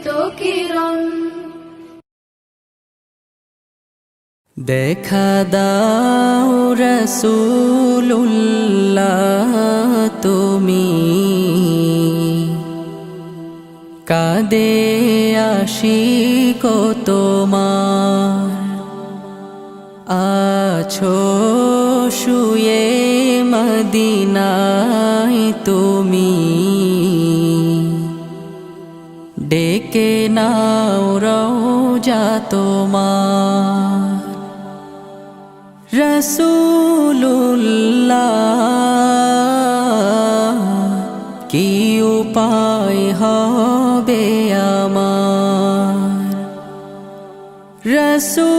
দীপ্ত কিরণ। দেখা দাও রাসূলুল্লাহ তুমি, কাঁদে আশিক তোমার, আছো শুয়ে মদিনায় তুমি, ডেকে নাও রওজা তোমার। রাসূলুল্লাহ কি উপায় হবে আমার, রাসূলুল্লাহ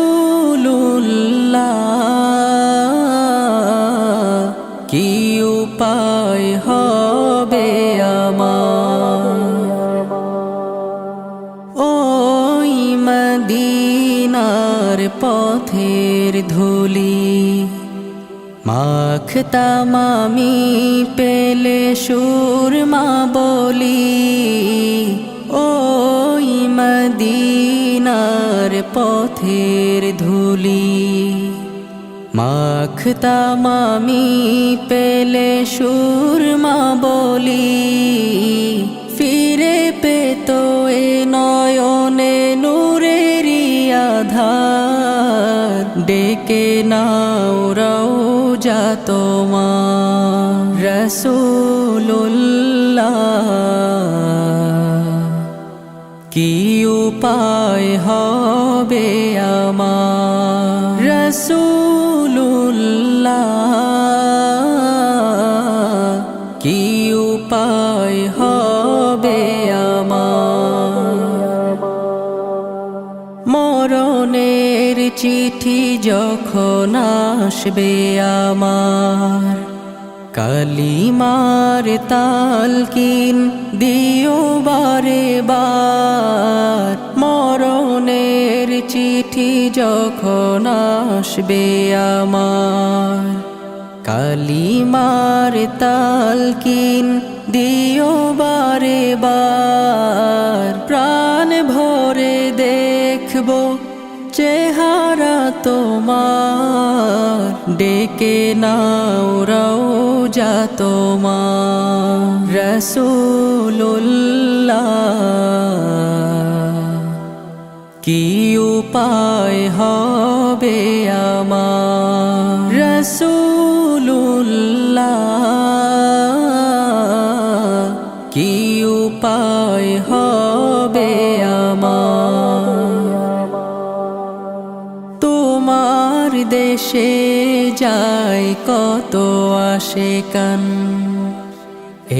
কি উপায় হবে আমার। ওই মদিনার পথের ধুলি মাখতাম আমি পেলে সুরমা বলি, ওই মদিনার পথের ধুলি মাখতাম আমি পেলে সুরমা বলি, ফিরে পেত এ নয়নে নূরেরি আধার, ডেকে নাও রওজা তোমার। রাসূলুল্লাহ কি উপায় হবে আমার, রাসূলুল্লাহ কি উপায় হবে আমার। মরণের চিঠি যখন আসবে আমার, কালিমার তালকিন দিও বারে বার। মরণের চিঠি যখন আসবে আমার, কালিমার তালকিন দিও বারে বার। প্রাণ ভরে দেখবো চেহারা তোমার, ডেকে নাও রওজা তোমার। রাসূলুল্লাহ কি উপায় হবে আমার, রাসূলুল্লাহ কি উপায় হবে আমার। তোমার দেশে যায় কত আশিকান,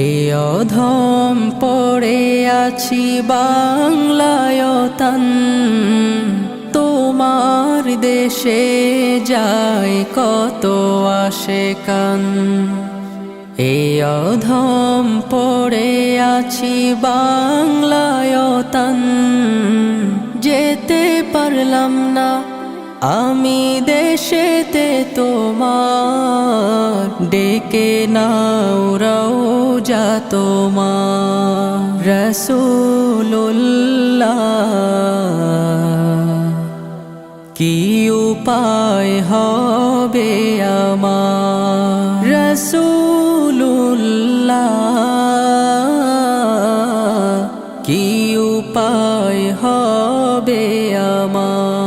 এ অধম পড়ে আছি বাংলায় তান। তোমার দেশে যায় কত আশিকান, এ অধম পড়ে আছি বাংলায় তান। যেতে পারলাম না আমি দেশেতে তোমার, ডেকে নাও রওজা তোমার। রাসূলুল্লাহ কি উপায় হবে আমার, রাসূলুল্লাহ কি উপায় হবে আমার।